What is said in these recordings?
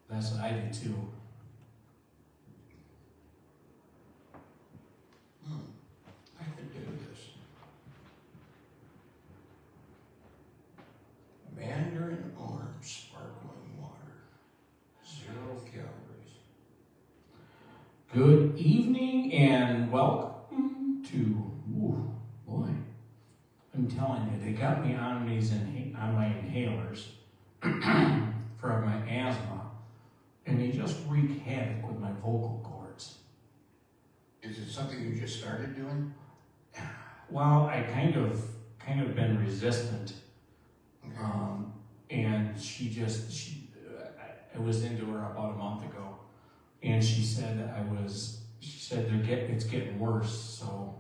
That's what I do too. I could do this. Mandarin Orange sparkling water. 0 calories. Good evening and welcome to, boy, I'm telling you, they got me on these on my inhalers for my asthma, and they just wreak havoc with my vocal cords. Is it something you just started doing? Well, I kind of been resistant, Okay. and I was into her about a month ago, and she said it's getting worse, so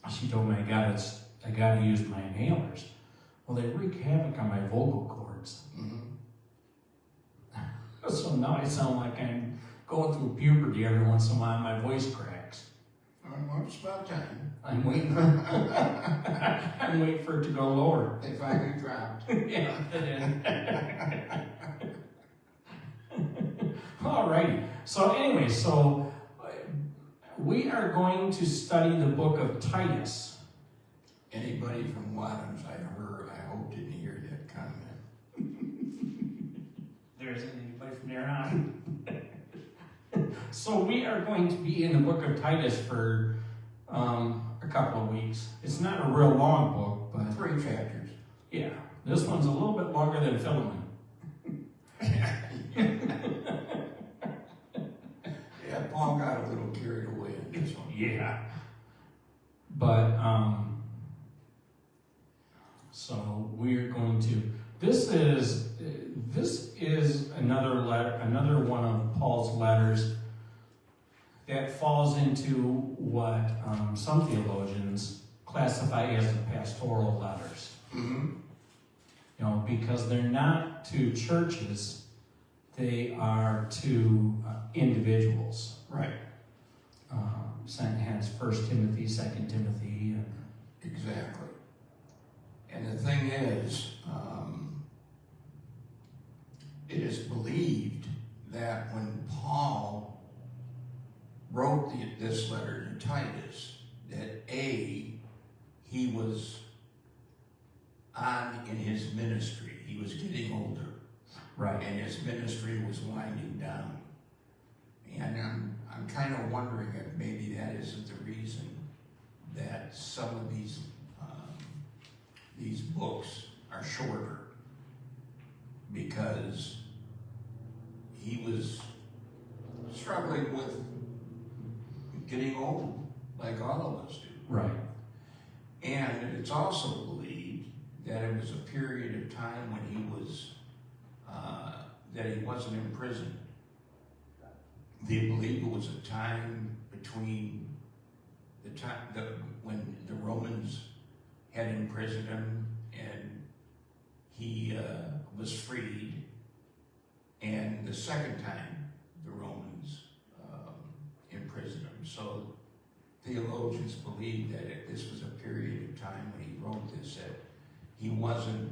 she told me I gotta use my inhalers. Well, they wreak havoc on my vocal cords. So now I sound like I'm going through puberty every once in a while. My voice cracks. Well, it's about time. I'm waiting. I'm waiting for it to go lower. They finally dropped. Yeah, it is. Alrighty. So anyway, we are going to study the book of Titus. Anybody from Wadhams, I hope didn't hear that comment. There isn't anybody from there on. So we are going to be in the book of Titus for a couple of weeks. It's not a real long book, but 3 chapters. yeah, this one's a little bit longer than Philemon. Yeah, Paul got a little carried away in this one. Yeah. But so we're going to. This is another letter, another one of Paul's letters that falls into what some theologians classify as the pastoral letters. Mm-hmm. You know, because they're not to churches, they are to individuals. Right. Hence 1 Timothy, 2 Timothy. Exactly. And the thing is, it is believed that when Paul wrote this letter to Titus, that he was in his ministry. He was getting older. Right. And his ministry was winding down. And I'm kind of wondering if maybe that isn't the reason that some of these books are shorter, because he was struggling with getting old, like all of us do. Right. And it's also believed that it was a period of time when he was that he wasn't in prison. They believe it was a time between the time when the Romans had imprisoned him and he was freed, and the second time the Romans imprisoned him. So theologians believe that this was a period of time when he wrote this, that he wasn't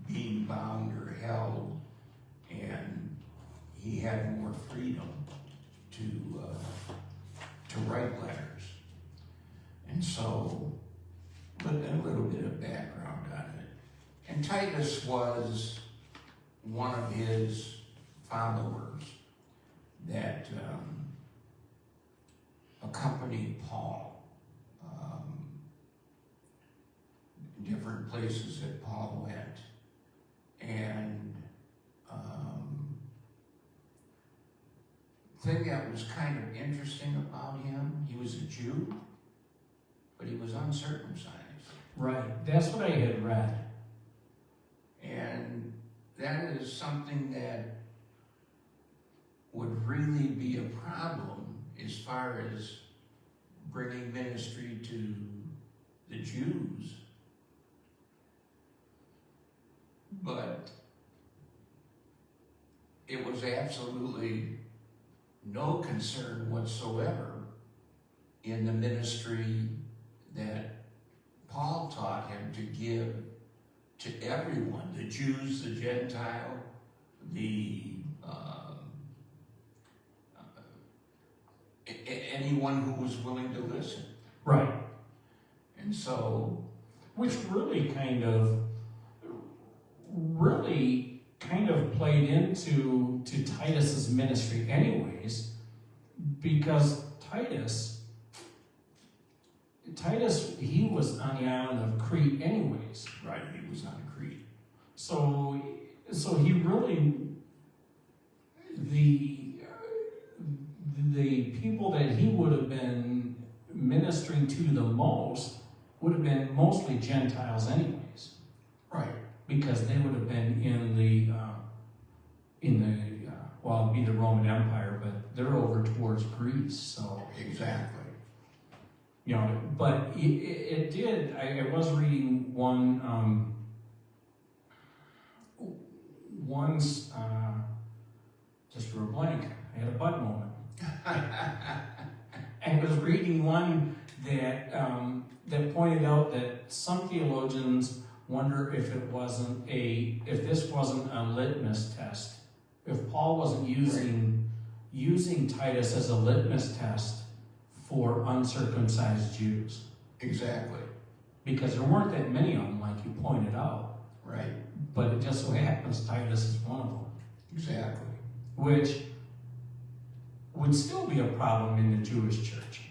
being bound or held, and he had more freedom to write letters. And so, but a little bit of background on it. And Titus was one of his followers that accompanied Paul. Different places that Paul went. And thing that was kind of interesting about him, he was a Jew, but he was uncircumcised. Right. That's what I had read. And that is something that would really be a problem as far as bringing ministry to the Jews. But it was absolutely no concern whatsoever in the ministry that Paul taught him to give to everyone, the Jews, the Gentile, anyone who was willing to listen. Right. And so, Which really kind of played into Titus's ministry anyways, because Titus, he was on the island of Crete anyways. right, he was on Crete. So he really, the people that he would have been ministering to the most would have been mostly Gentiles anyways, Right. because they would have been in the well, it'd be the Roman Empire, but they're over towards Greece, so. Exactly. You know, but it did. I was reading once, just for a blank. I had a butt moment. I was reading one that pointed out that some theologians wonder if this wasn't a litmus test, if Paul wasn't using Titus as a litmus test for uncircumcised Jews. Exactly. Because there weren't that many of them, like you pointed out. Right. But it just so happens Titus is one of them. Exactly. Which would still be a problem in the Jewish church.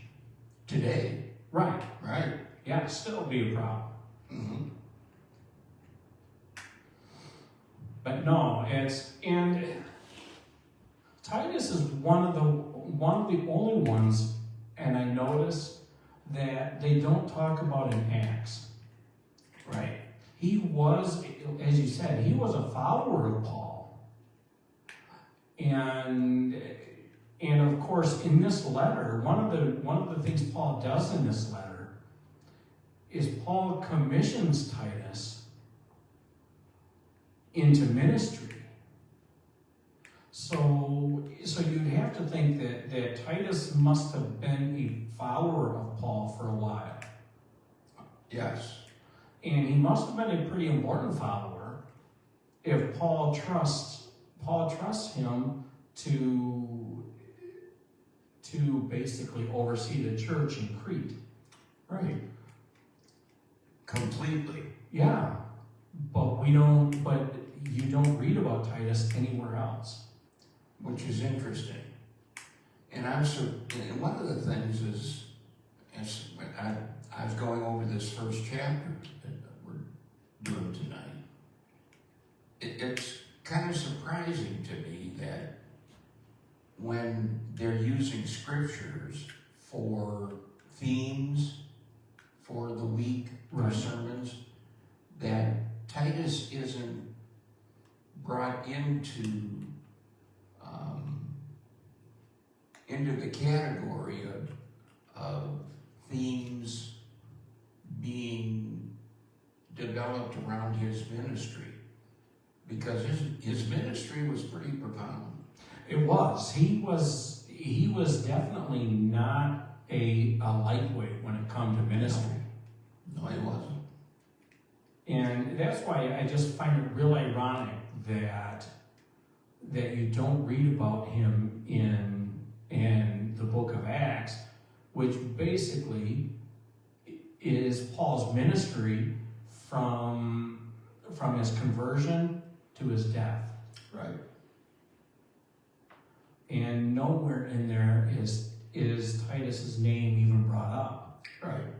Today. Right. Right. Yeah, still be a problem. Mm-hmm. But no, and Titus is one of the only ones, and I notice that they don't talk about in Acts. Right. He was, as you said, he was a follower of Paul. And of course, in this letter, one of the things Paul does in this letter is Paul commissions Titus into ministry. So you'd have to think that Titus must have been a follower of Paul for a while. Yes. And he must have been a pretty important follower if Paul trusts him to basically oversee the church in Crete. Right. Completely. Yeah. But you don't read about Titus anywhere else. Which is interesting. And and one of the things is, as I was going over this first chapter that we're doing tonight, it's kind of surprising to me that when they're using scriptures for themes for the week, for Right. sermons, that Titus isn't brought into the category of themes being developed around his ministry, because his ministry was pretty profound. It was. He was definitely not a lightweight when it come to ministry. No, he wasn't. And that's why I just find it real ironic that you don't read about him in the book of Acts, which basically is Paul's ministry from his conversion to his death. Right. And nowhere in there is Titus's name even brought up. Right.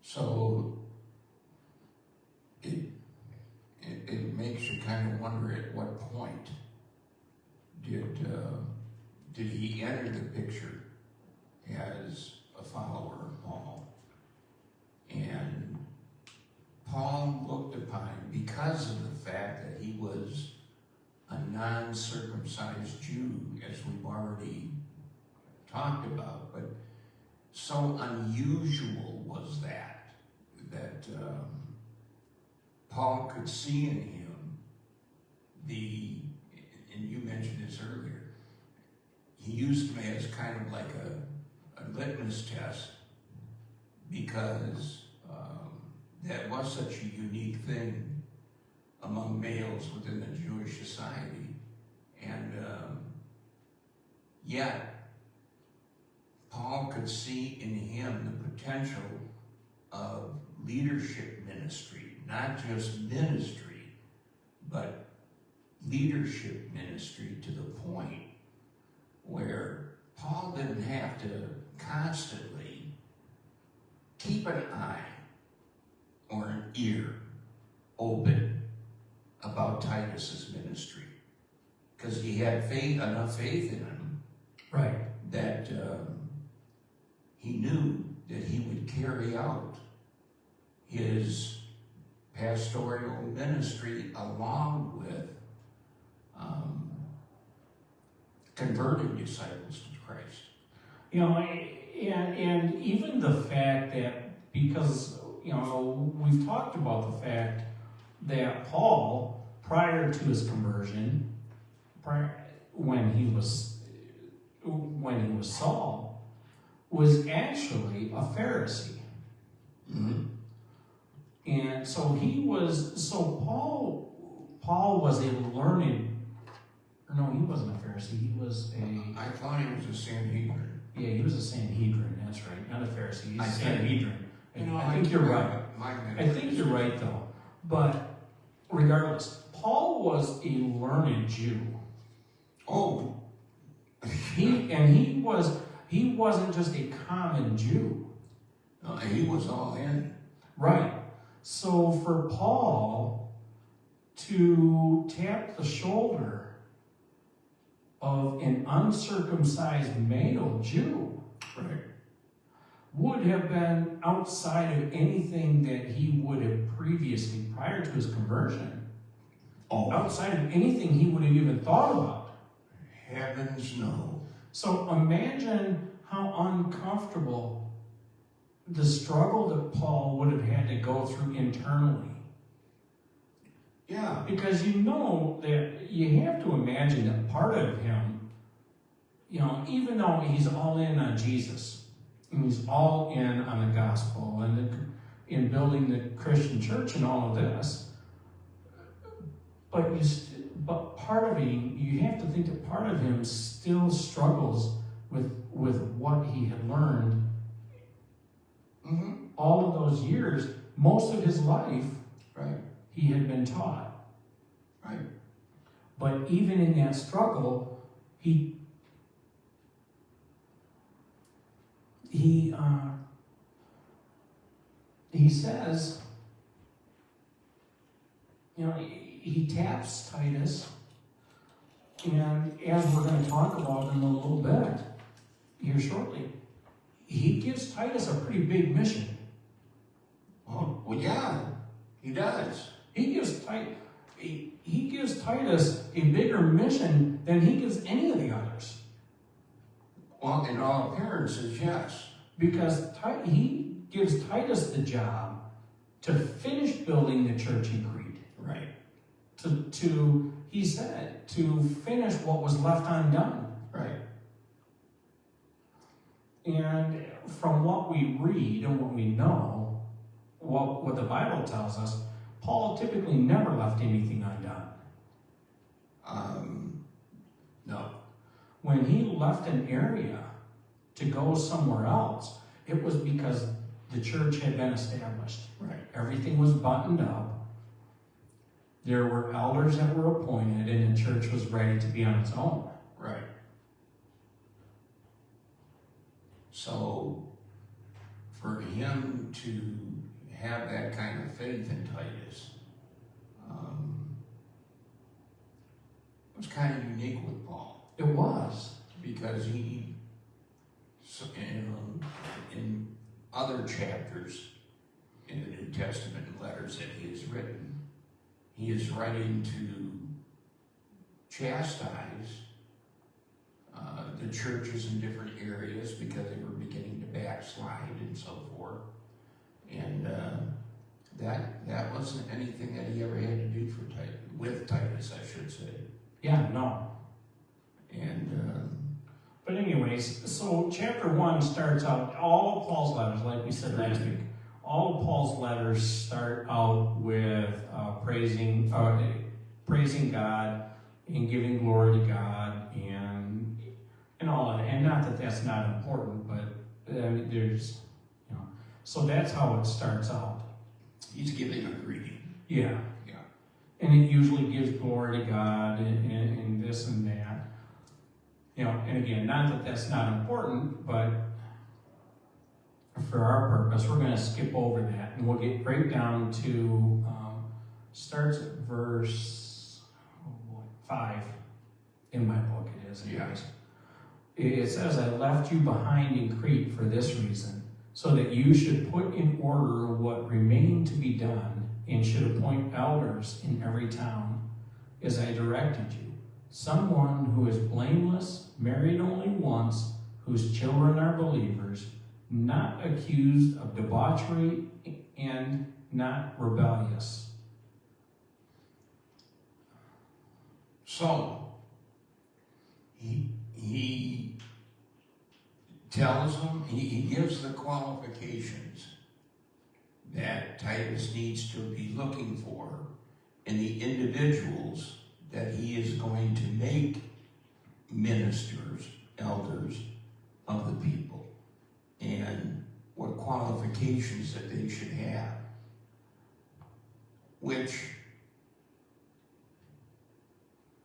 So it makes you kind of wonder at what point did he enter the picture as a follower of Paul? And Paul looked upon him because of the fact that he was a non-circumcised Jew, as we've already talked about, but so unusual was that Paul could see in him and you mentioned this earlier, he used him as kind of like a litmus test, because that was such a unique thing among male males within the Jewish society. And yet, Paul could see in him the potential of leadership ministry, not just ministry, but leadership ministry, to the point where Paul didn't have to constantly keep an eye or an ear open about Titus's ministry, because he had enough faith in him, Right. that he knew that he would carry out his pastoral ministry along with converting disciples to Christ. You know, and even the fact that, because, you know, we've talked about the fact that Paul, prior to his conversion, when he was Saul, was actually a Pharisee. Mm-hmm. And so Paul was a learned, or no, he wasn't a Pharisee, he was I thought he was a Sanhedrin. he was a Sanhedrin, that's right, not a Pharisee, he's I a think- Sanhedrin. You know, I think you're right. I think you're right, though. But regardless, Paul was a learned Jew. Oh, He wasn't just a common Jew. no, he was all in. Right. So for Paul to tap the shoulder of an uncircumcised male Jew Right. would have been outside of anything that he would have previously, prior to his conversion, Oh, outside of anything he would have even thought about. heavens no. So imagine how uncomfortable the struggle that Paul would have had to go through internally. Yeah. Because you know that you have to imagine that part of him, you know, even though he's all in on Jesus, and he's all in on the gospel and in building the Christian church and all of this, but part of him, you have to think that part of him still struggles with what he had learned Mm-hmm. all of those years. Most of his life, Right. he had been taught. Right. But even in that struggle, he says, you know, he taps Titus, and as we're going to talk about in a little bit here shortly, he gives Titus a pretty big mission. Well, yeah, he does. He gives Titus a bigger mission than he gives any of the others. Well, in all appearances, yes. Because he gives Titus the job to finish building the church in Crete. Right. He said, to finish what was left undone. Right. And from what we read and what we know, what the Bible tells us, Paul typically never left anything undone. No. When he left an area to go somewhere else, it was because the church had been established. Right. Everything was buttoned up. There were elders that were appointed, and the church was ready to be on its own. Right. So, for him to have that kind of faith in Titus was kind of unique with Paul, It was. because he, in other chapters in the New Testament and letters that he has written, he is writing to chastise the churches in different areas because they were beginning to backslide and so forth. And that wasn't anything that he ever had to do with Titus, I should say. Yeah, no. And But anyways, so chapter 1 starts out, all of Paul's letters, like we said last week, all of Paul's letters start out with praising God and giving glory to God and all that. And not that that's not important, but I mean, there's, so that's how it starts out. He's giving a greeting. Yeah. Yeah. And it usually gives glory to God and this and that. And again, not that that's not important, but for our purpose, we're going to skip over that, and we'll get right down to, starts at verse 5, in my book it is. Anyways. It says, I left you behind in Crete for this reason, so that you should put in order what remained to be done, and should appoint elders in every town, as I directed you. Someone who is blameless, married only once, whose children are believers, not accused of debauchery, and not rebellious. So, he tells them, he gives the qualifications that Titus needs to be looking for in the individuals that he is going to make ministers, elders of the people, and what qualifications that they should have. Which,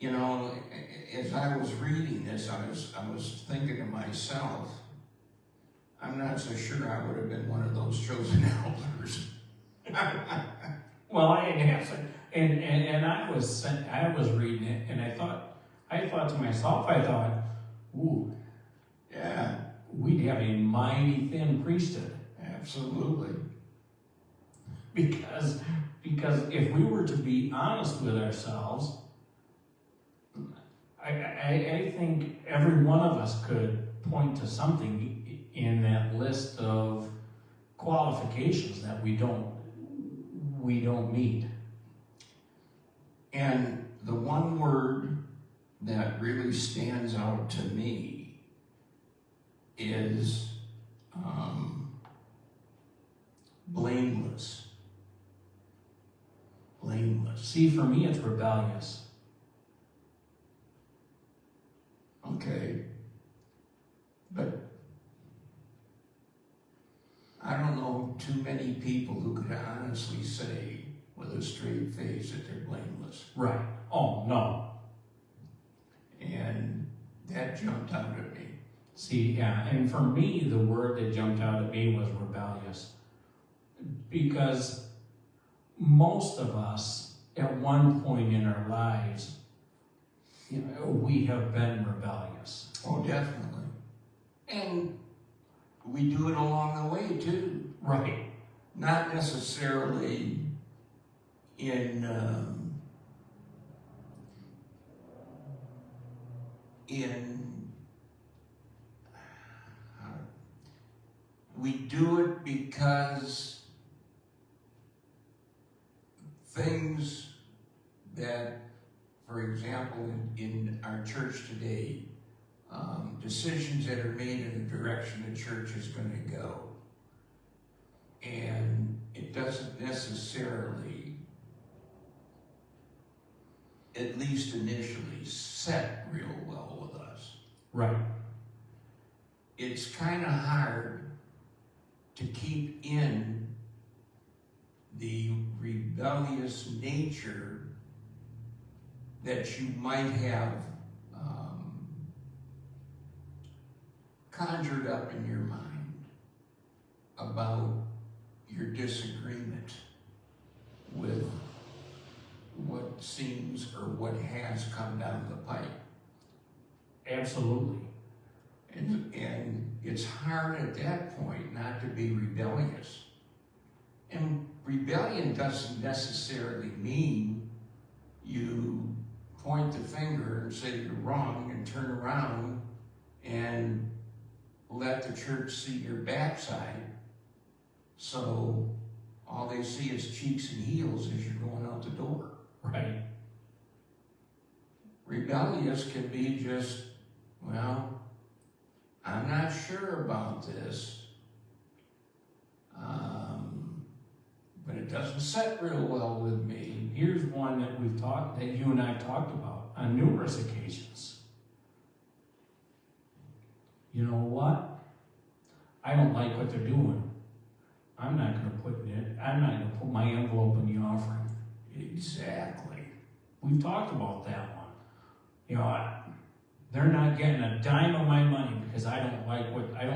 as I was reading this, I was thinking to myself, I'm not so sure I would have been one of those chosen elders. Well, I didn't have to, and I was reading it, and I thought to myself, ooh, Yeah, we'd have a mighty thin priesthood. absolutely. Because if we were to be honest with ourselves, I think every one of us could point to something in that list of qualifications that we don't meet. And the one word that really stands out to me is blameless. Blameless. See, for me, it's rebellious. Okay. But I don't know too many people who could honestly say with a straight face that they're blameless. Right. Oh, no. And that jumped out at me. See, yeah, and for me, the word that jumped out at me was rebellious. Because most of us, at one point in our lives, we have been rebellious. Oh, definitely. And we do it along the way, too. Right. Not necessarily we do it because things that, for example, in our church today, decisions that are made in the direction the church is going to go. And it doesn't necessarily, at least initially, set real well with us. Right. It's kind of hard to keep in the rebellious nature that you might have conjured up in your mind about your disagreement with what seems or what has come down the pipe. Absolutely. And it's hard at that point not to be rebellious. And rebellion doesn't necessarily mean you point the finger and say you're wrong and turn around and let the church see your backside, so all they see is cheeks and heels as you're going out the door. Right. Rebellious can be just, well, I'm not sure about this, but it doesn't set real well with me, here's one that that you and I talked about on numerous occasions. You know what? I don't like what they're doing. I'm not going to put my envelope in the offering. Exactly. We've talked about that one. You know, they're not getting a dime of my money because I don't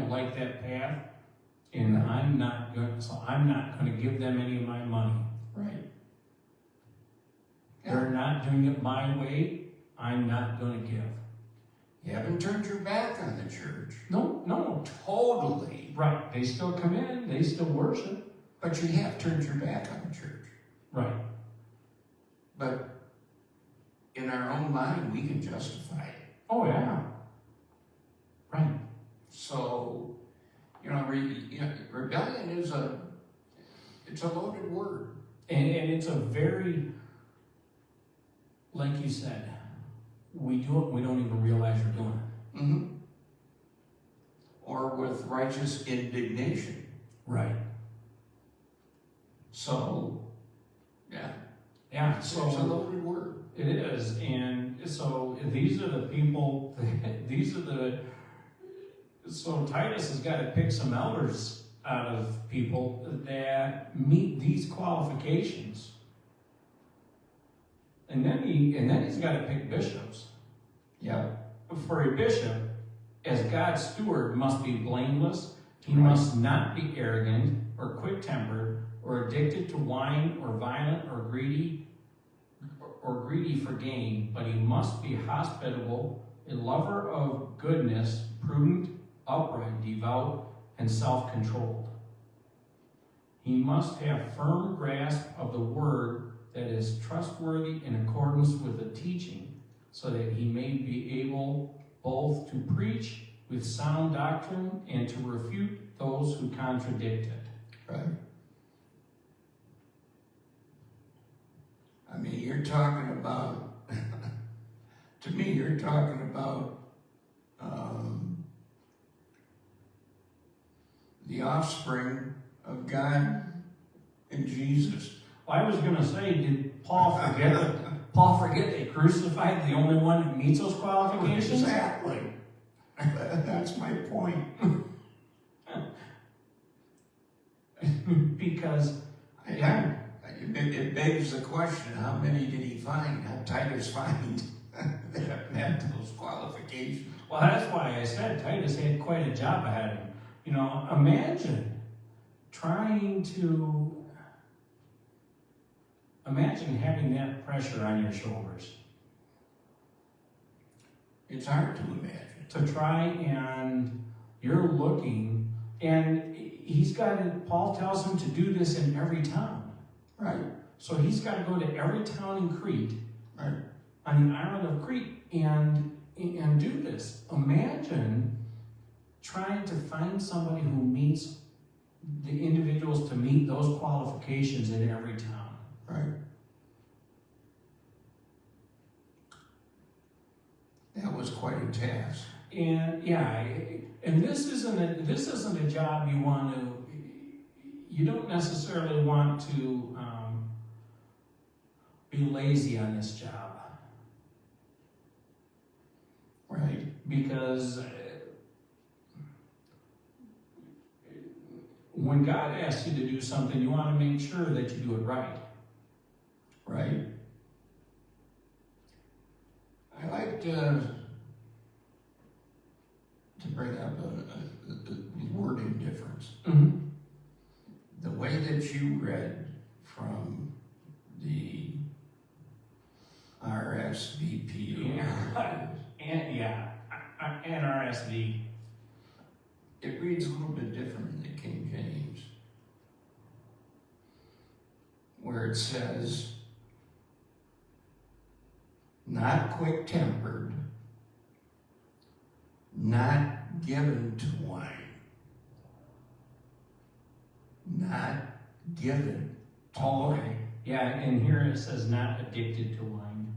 like that path, and I'm not going to give them any of my money. Right. They're not doing it my way. I'm not going to give. You haven't turned your back on the church. No. Totally. Right. They still come in. They still worship. But you have turned your back on the church. Right. But in our own mind, we can justify it. Oh, yeah. Right. So, rebellion is it's a loaded word. And it's a very, like you said, we do it, we don't even realize we're doing it. Mm-hmm. Or with righteous indignation. Right. So, yeah. Yeah, It's so a loaded word. it is. And so these are the people, so Titus has got to pick some elders out of people that meet these qualifications. And then he's got to pick bishops. Yeah. For a bishop, as God's steward, must be blameless. He Right. must not be arrogant or quick-tempered or addicted to wine or violent or greedy for gain, but he must be hospitable, a lover of goodness, prudent, upright, devout, and self-controlled. He must have firm grasp of the word that is trustworthy in accordance with the teaching, so that he may be able both to preach with sound doctrine and to refute those who contradict it. Right. I mean, you're talking about, to me, you're talking about the offspring of God and Jesus. Well, I was going to say, did Paul forget they crucified the only one who meets those qualifications? Exactly. That's my point. Because, It begs the question, how many did he find? How Titus find that met those qualifications? well, that's why I said Titus had quite a job ahead of him. You know, imagine having that pressure on your shoulders It's hard to imagine. to try, and you're looking, and Paul tells him to do this in every town. Right. So he's got to go to every town in Crete, Right. on the island of Crete, and do this. Imagine trying to find somebody who meets the individuals to meet those qualifications in every town. Right. That was quite a task. And yeah, and this isn't a job you don't necessarily want to be lazy on this job. Right. Because when God asks you to do something, you want to make sure that you do it right. Right. I like to bring up a wording difference. Mm-hmm. The way that you read from the RSVP, And RSV. it reads a little bit different in the King James, where it says, not quick-tempered, not given to wine. Not given to wine. Yeah, and here it says not addicted to wine.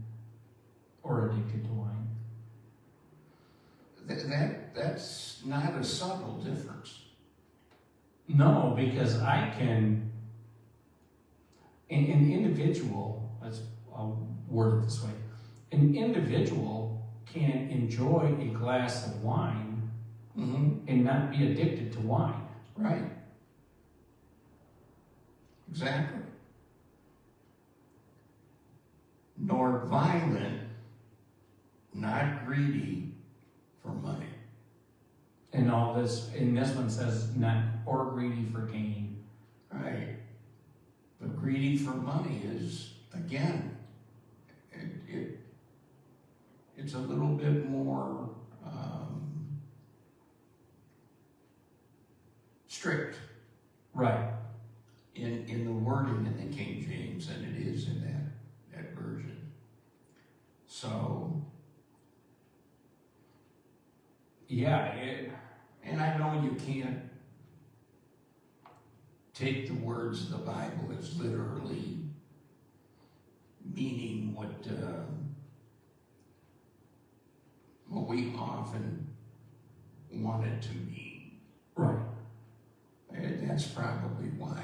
Or addicted to wine. That's not a subtle difference. No, because an individual I'll word it this way. An individual can enjoy a glass of wine and not be addicted to wine. Right. Exactly. Nor violent, not greedy for money. And all this, and this one says not or greedy for gain. Right. But greedy for money is, again, it's a little bit more strict. Right. In the wording in the King James than it is in that version. So, yeah, and I know you can't take the words of the Bible as literally meaning what we often want it to mean. right. And that's probably why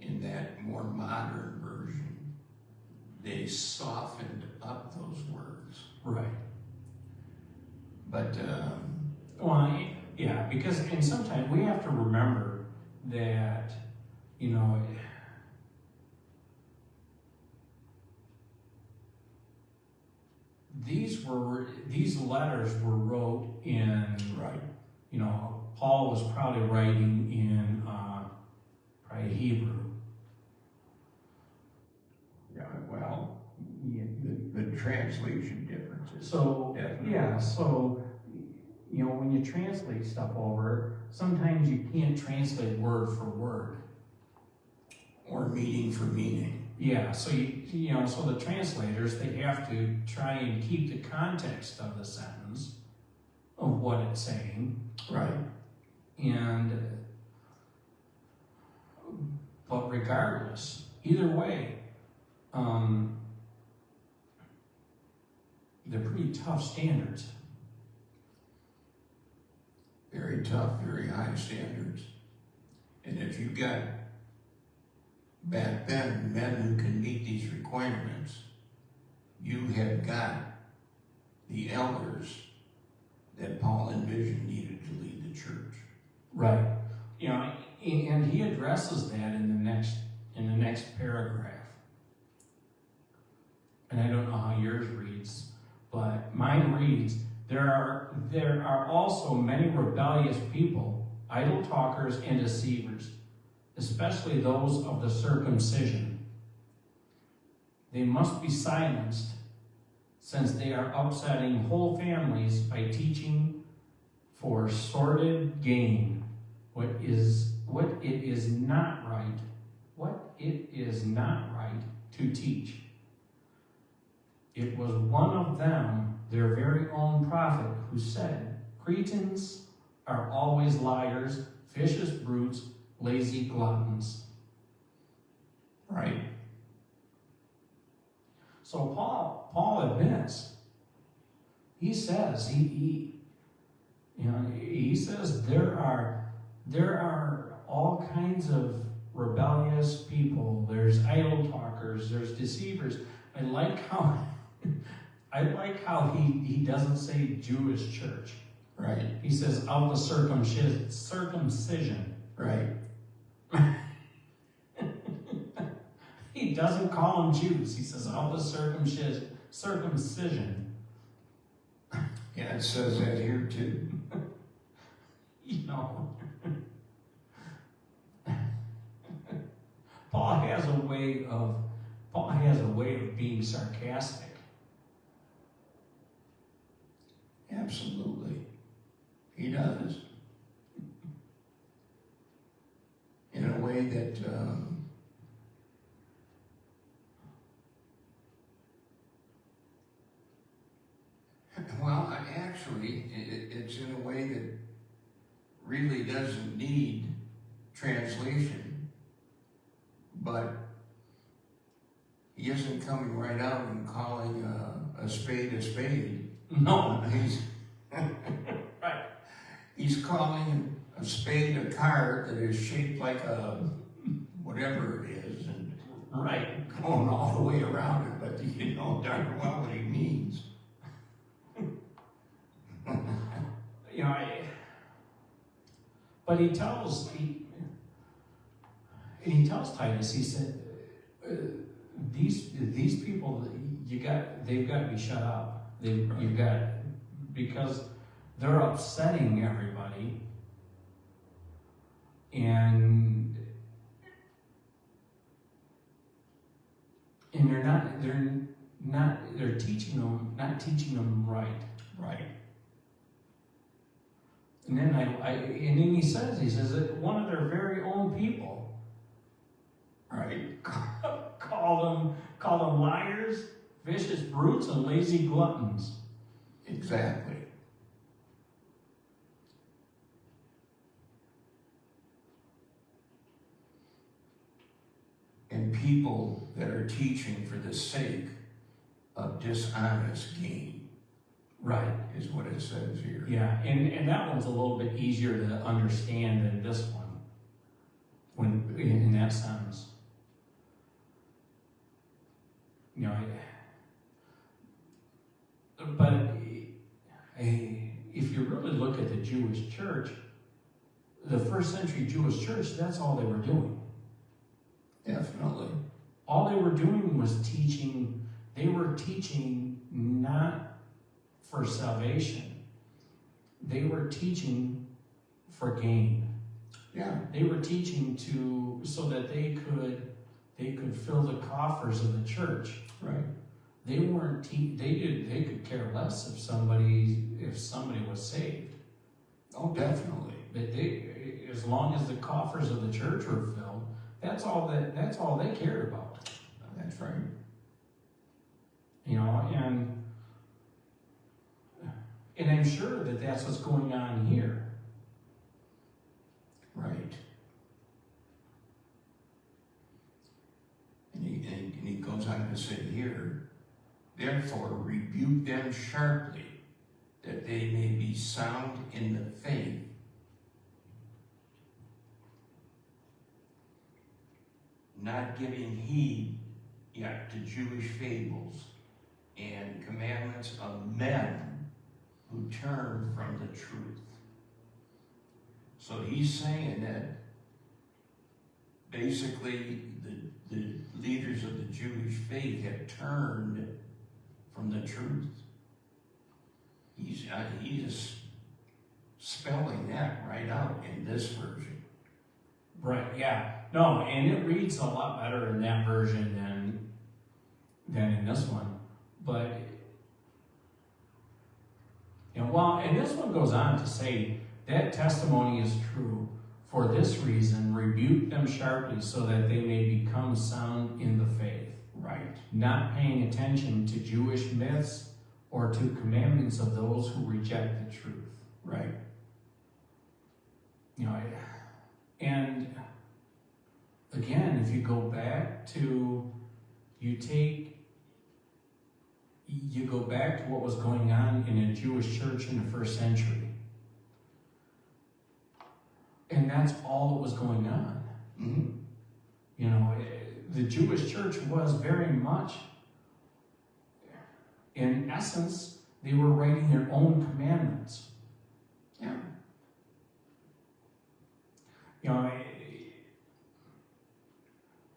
in that more modern version, they softened up those words. Right. But, Well, yeah, because, and sometimes we have to remember that, you know, these letters were wrote in, right, you know, Paul was probably writing in probably Hebrew. yeah, well, the translation differences. So, Definitely. yeah, so, you know, when you translate stuff over, sometimes you can't translate word for word. Or meaning for meaning. Yeah, so you know, so the translators, they have to try and keep the context of the sentence of what it's saying. Right. But regardless, either way, they're pretty tough standards. Very tough, very high standards. And if you've got, back then, men who can meet these requirements, you have got the elders that Paul envisioned needed to lead the church. Right. You know, and he addresses that in the next paragraph. And I don't know how yours reads, but mine reads, there are also many rebellious people, idle talkers and deceivers, especially those of the circumcision. They must be silenced, since they are upsetting whole families by teaching for sordid gain what it is not right to teach. It was one of them, their very own prophet, who said, Cretans are always liars, vicious brutes, lazy gluttons. Right. So Paul admits, he says, he says there are all kinds of rebellious people. There's idle talkers, there's deceivers. I like how he doesn't say Jewish church. Right. He says of the circumcision. Right. He doesn't call them Jews. He says of the circumcision. Yeah, it says that here too. You know. Paul has a way of being sarcastic. Absolutely. He does. In a way that actually, it's in a way that really doesn't need translation, but he isn't coming right out and calling a spade a spade. No. He's Right. He's calling a spade a card that is shaped like a whatever it is, and Right. going all the way around it, but you know darn well what he means. You know, but he tells Titus, he said, these people, they've got to be shut up. Because they're upsetting everybody, and they're not teaching them right. Right. And then he says that one of their very own people, Right. call them liars, vicious brutes, and lazy gluttons. Exactly. And people that are teaching for the sake of dishonest gain. Right. Is what it says here. Yeah, and that one's a little bit easier to understand than this one, when in that sense. You know, but if you really look at the Jewish church, the first century Jewish church, that's all they were doing. Definitely. All they were doing was teaching. They were teaching not for salvation. They were teaching for gain. Yeah. They were teaching so that they could fill the coffers of the church. Right. They weren't. They could care less if somebody was saved. Oh, definitely. But as long as the coffers of the church were filled, that's all they cared about. That's right. You know, and I'm sure that that's what's going on here. Right. And he goes on to say here, therefore rebuke them sharply, that they may be sound in the faith, not giving heed yet to Jewish fables and commandments of men who turn from the truth. So he's saying that basically the leaders of the Jewish faith have turned from the truth. He's spelling that right out in this version. Right. Yeah. No, and it reads a lot better in that version than in this one. But and this one goes on to say that testimony is true. For this reason, rebuke them sharply so that they may become sound in the faith. Right. Not paying attention to Jewish myths or to commandments of those who reject the truth. Right. You know, and again, if you go back to, you go back to what was going on in a Jewish church in the first century. And that's all that was going on. Mm-hmm. You know, the Jewish church was very much, in essence, they were writing their own commandments. Yeah. You know,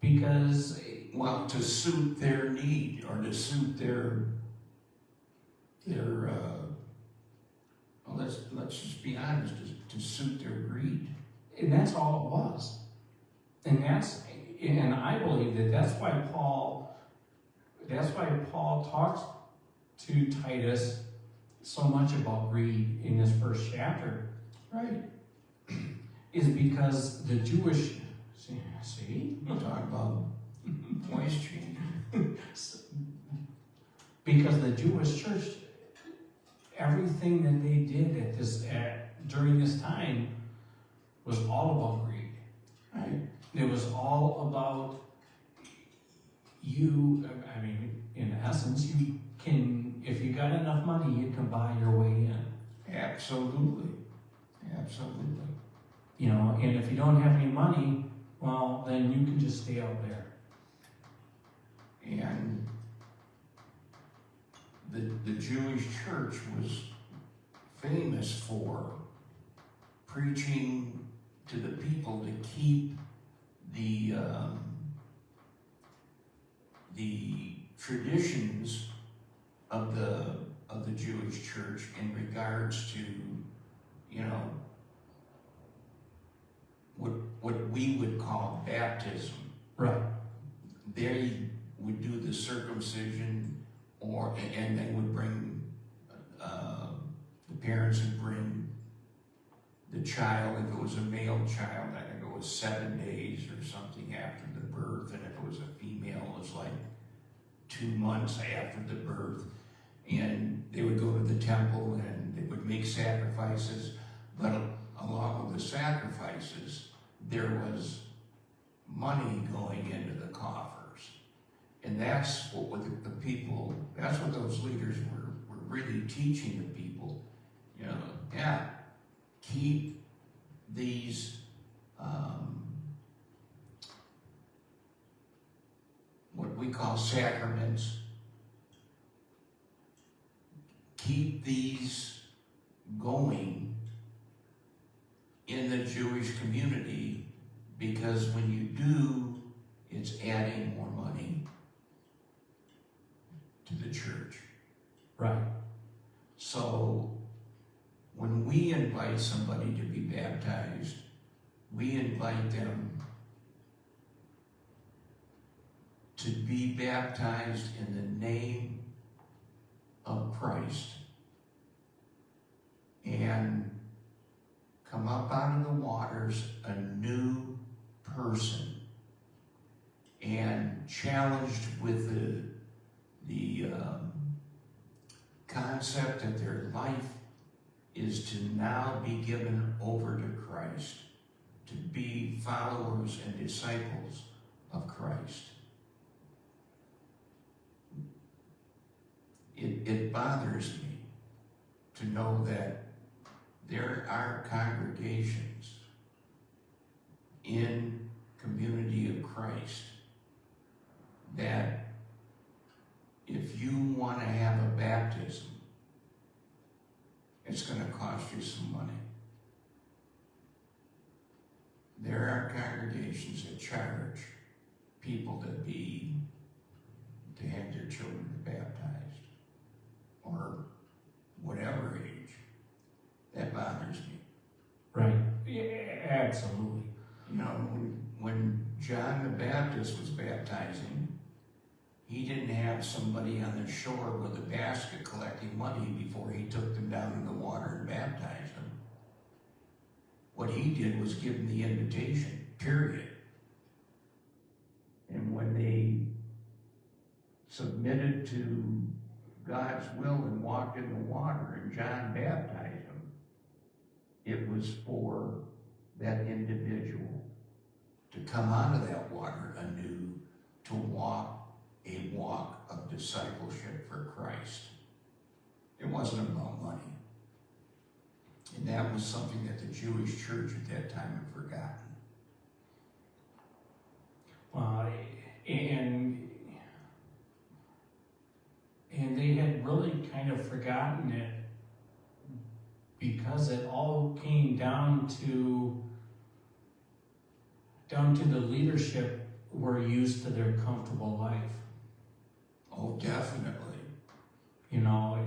because... Well, to suit their need, or to suit their let's just be honest, to suit their greed. And that's all it was. And I believe that's why Paul talks to Titus so much about greed in this first chapter. Right. Is because the Jewish, see? We'll talk about voice change. Because the Jewish church, everything that they did during this time was all about greed. Right. It was all about you. I mean, in essence, you can, if you got enough money, you can buy your way in. Absolutely. Absolutely. You know, and if you don't have any money, well, then you can just stay out there. And the Jewish church was famous for preaching to the people to keep the traditions of the Jewish church in regards to, you know, what we would call baptism. Right. They would do the circumcision, and they would bring the parents would bring the child. If it was a male child, I think it was 7 days or something after the birth, and if it was a female, it was like 2 months after the birth. And they would go to the temple and they would make sacrifices, but along with the sacrifices, there was money going into the coffers. And that's what the people, that's what those leaders were really teaching the people. You know, yeah, keep these what we call sacraments, keep these going in the Jewish community, because when you do, it's adding more money to the church. Right. So when we invite somebody to be baptized, we invite them to be baptized in the name of Christ and come up out of the waters a new person and challenged with the concept that their life is to now be given over to Christ, to be followers and disciples of Christ. It bothers me to know that there are congregations in Community of Christ that if you want to have a baptism, it's going to cost you some money. There are congregations that charge people to have their children baptized, or whatever age. That bothers me. Right. Yeah, absolutely. You know, when John the Baptist was baptizing, he didn't have somebody on the shore with a basket collecting money before he took them down in the water and baptized them. What he did was give them the invitation, period. And when they submitted to God's will and walked in the water and John baptized them, it was for that individual to come out of that water anew, to walk a walk of discipleship for Christ. It wasn't about money. And that was something that the Jewish church at that time had forgotten. And they had really kind of forgotten it, because it all came down to the leadership were used to their comfortable life. Oh, definitely. You know,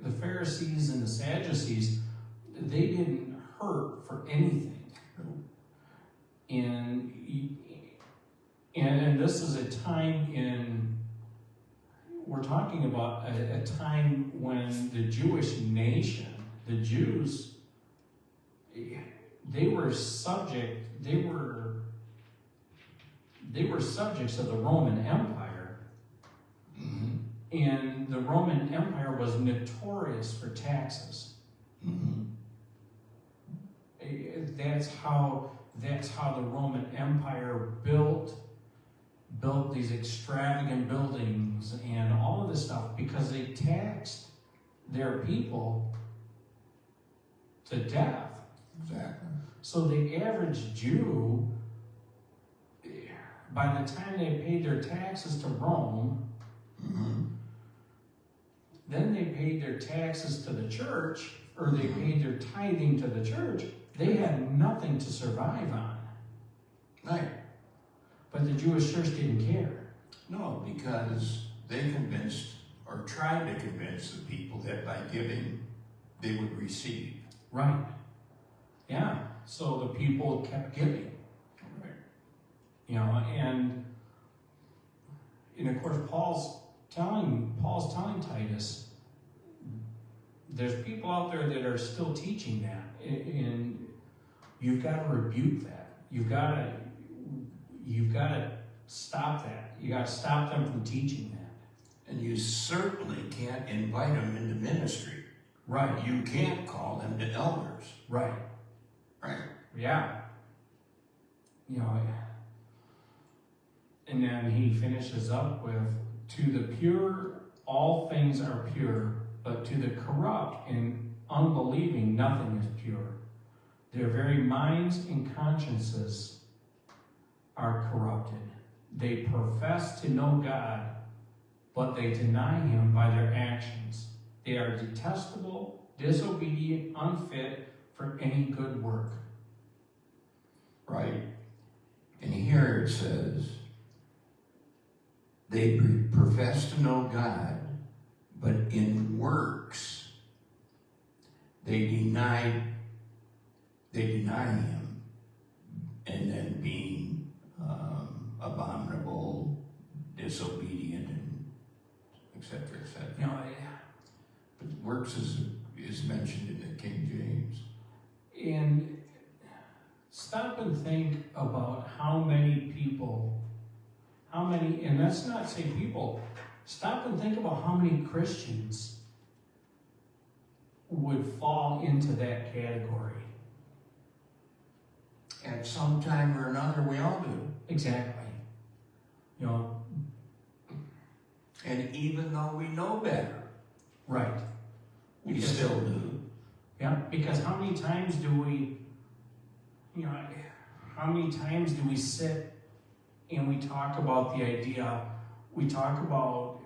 the Pharisees and the Sadducees, they didn't hurt for anything. And this is a time we're talking about a time when the Jewish nation, the Jews, they were subjects of the Roman Empire. Mm-hmm. And the Roman Empire was notorious for taxes. Mm-hmm. That's how the Roman Empire built these extravagant buildings and all of this stuff, because they taxed their people to death. Exactly. So the average Jew, by the time they paid their taxes to Rome, Mm-hmm. then they paid their taxes to the church, or they paid their tithing to the church. They had nothing to survive on. Right. But the Jewish church didn't care. No, because they convinced, or tried to convince the people that by giving, they would receive. Right. Yeah. So the people kept giving. Right. You know, and of course Paul's telling Titus, there's people out there that are still teaching that, and you've got to rebuke that. You've got to stop that. You got to stop them from teaching that. And you certainly can't invite them into ministry. Right. You can't call them to elders. Right. Right. Yeah. You know, and then he finishes up with, to the pure, all things are pure, but to the corrupt and unbelieving, nothing is pure. Their very minds and consciences are corrupted. They profess to know God, but they deny him by their actions. They are detestable, disobedient, unfit for any good work. Right. And here it says, they profess to know God, but in works they deny him, and then being abominable, disobedient, and et cetera, et cetera. You know, But works is mentioned in the King James. and stop and think about how many people, and let's not say people, stop and think about how many Christians would fall into that category. At some time or another, we all do. Exactly. You know, And even though we know better, right. we Because- still do. Yeah, because how many times do we, you know, how many times do we sit and we talk about the idea, we talk about,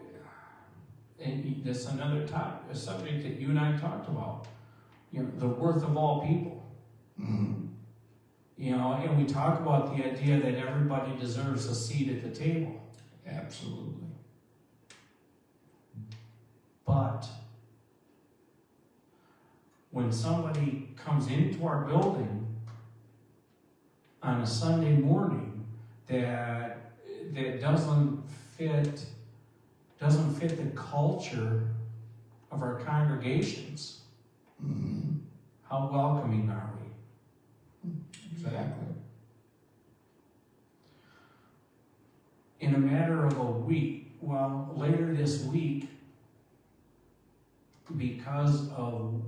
and this is another topic, a subject that you and I talked about, you know, the worth of all people. Mm-hmm. You know, and we talk about the idea that everybody deserves a seat at the table. Absolutely. But when somebody comes into our building on a Sunday morning that doesn't fit the culture of our congregations, Mm-hmm. how welcoming are we? Exactly. In a matter of a week, well, later this week, because of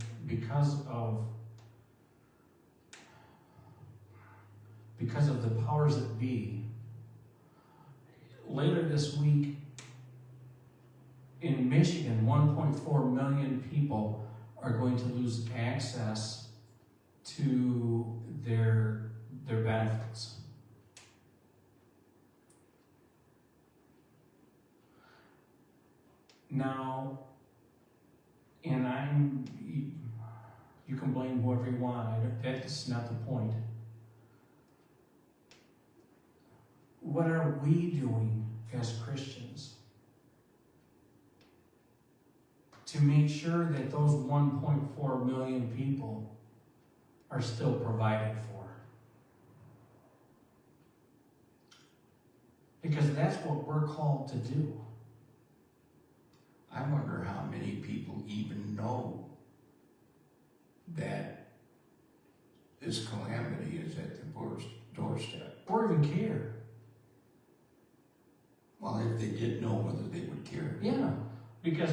the powers that be, later this week in Michigan, 1.4 million people are going to lose access to their benefits. Now, and you can blame whoever you want, that's not the point. What are we doing as Christians to make sure that those 1.4 million people are still provided for? Because that's what we're called to do. I wonder how many people even know that this calamity is at the doorstep. Or even care. Well, if they did know, whether they would care. Yeah, because,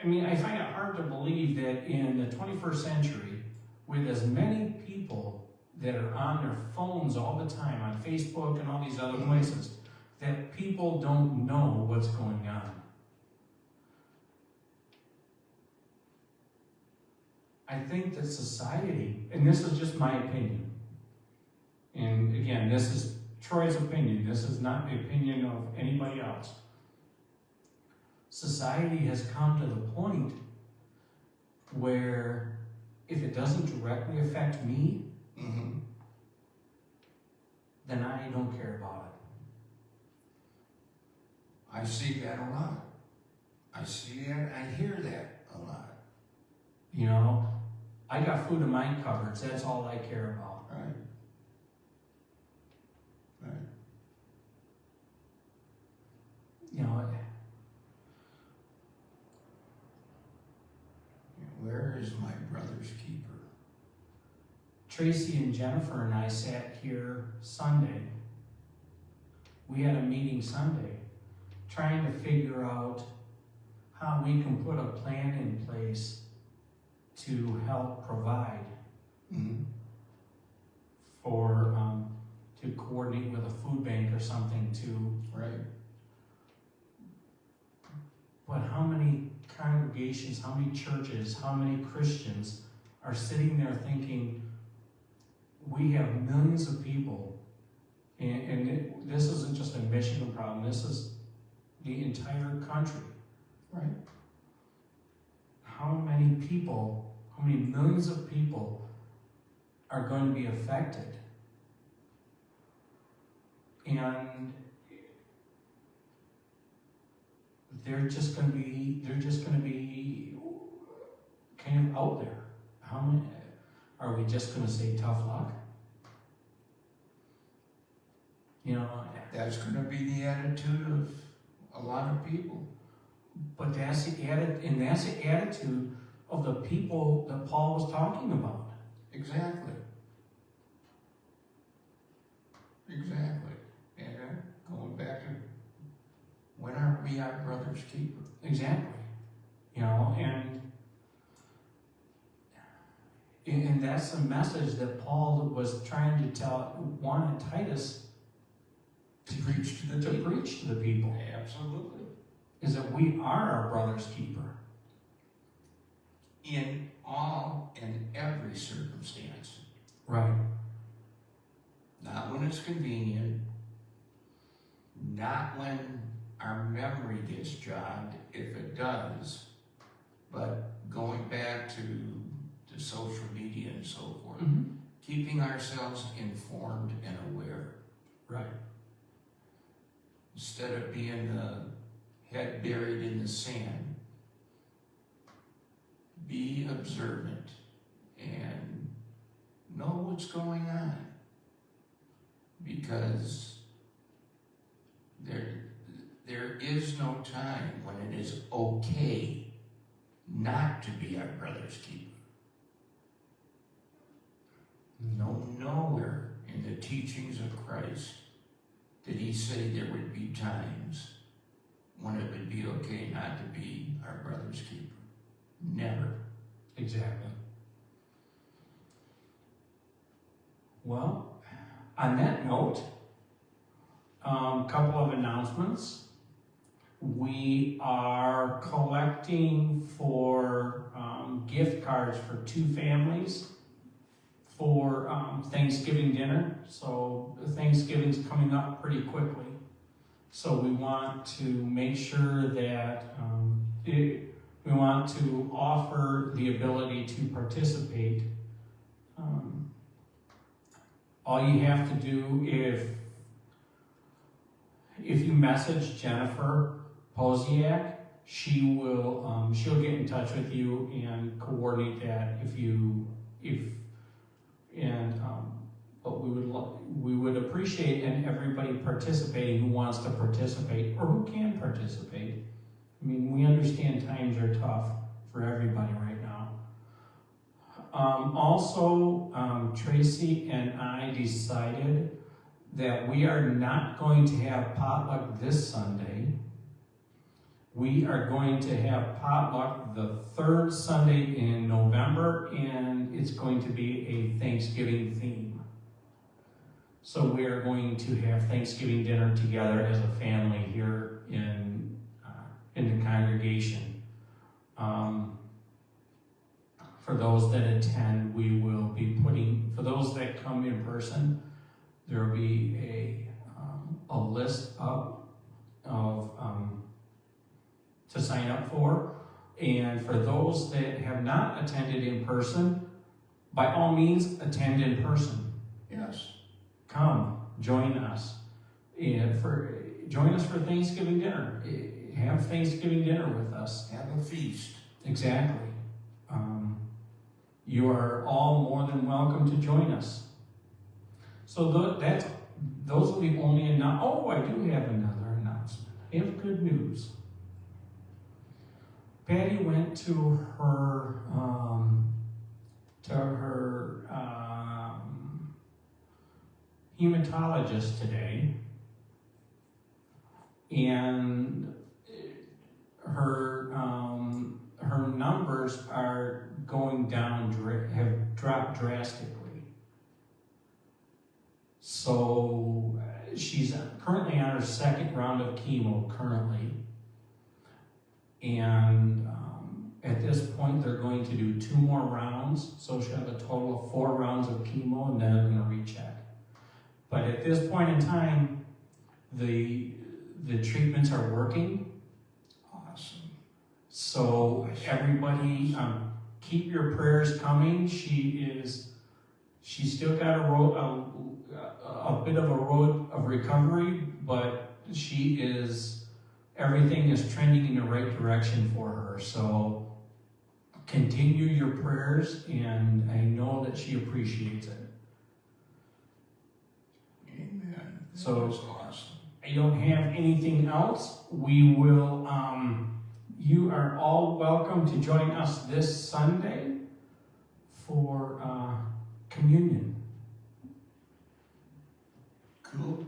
I mean, I find it hard to believe that in the 21st century, with as many people that are on their phones all the time, on Facebook and all these other places, that people don't know what's going on. I think that society, and this is just my opinion, and again, this is Troy's opinion. This is not the opinion of anybody else. Society has come to the point where if it doesn't directly affect me, Mm-hmm. then I don't care about it. I see that a lot. I see that, I hear that a lot. You know, I got food in my cupboards. That's all I care about. Right. Right. You know, Where is my brother's keeper? Tracy and Jennifer and I sat here Sunday. We had a meeting Sunday trying to figure out how we can put a plan in place to help provide Mm-hmm. for, to coordinate with a food bank or something to, Right. but how many congregations, how many churches, how many Christians are sitting there thinking, we have millions of people, and this isn't just a Michigan problem, this is the entire country. Right. How many people, how many millions of people are going to be affected? And they're just going to be kind of out there. How many, are we just going to say tough luck? You know, That's going to be the attitude of a lot of people. but that's the attitude of the people that Paul was talking about. Exactly. Exactly. And going back to, when are we our brother's keeper? Exactly. You know, and that's the message that Paul was trying to wanted Titus To preach to the to people. preach to the people, Absolutely. is that we are our brother's keeper. In all and every circumstance. Right. Not when it's convenient. Not when our memory gets jogged, if it does. But going back to social media and so forth. Mm-hmm. Keeping ourselves informed and aware. Right. Instead of being the head buried in the sand, be observant and know what's going on. Because there is no time when it is okay not to be our brother's keeper. No, nowhere in the teachings of Christ did he say there would be times when it would be okay not to be our brother's keeper. Never. Exactly. Well, on that note, a couple of announcements. We are collecting for gift cards for 2 families for Thanksgiving dinner. So Thanksgiving's coming up pretty quickly. So we want to make sure that we want to offer the ability to participate. All you have to do, if you message Jennifer Posiak, she'll get in touch with you and coordinate that. But we would appreciate everybody participating who wants to participate or who can participate. I mean, we understand times are tough for everybody right now. Tracy and I decided that we are not going to have potluck this Sunday. We are going to have potluck the 3rd Sunday in November, and it's going to be a Thanksgiving theme. So we are going to have Thanksgiving dinner together as a family here in the congregation. For those that attend, we will be for those that come in person, there will be a list up of to sign up for. And for those that have not attended in person, by all means, attend in person. Yes. Come, join us. And join us for Thanksgiving dinner. Have Thanksgiving dinner with us. Have a feast. Exactly. You are all more than welcome to join us. So those are the only announcements. Oh, I do have another announcement. I have good news. Patty went to her hematologist today, and her numbers are going down, have dropped drastically. So she's currently on her second round of chemo currently. And at this point, they're going to do 2 more rounds. So she'll have a total of 4 rounds of chemo, and then they're going to recheck. But at this point in time, the treatments are working. Awesome. So everybody, keep your prayers coming. She's still got a bit of a road of recovery, but everything is trending in the right direction for her. So continue your prayers, and I know that she appreciates it. Amen. So That's awesome. I don't have anything else. We will, you are all welcome to join us this Sunday for communion. Cool.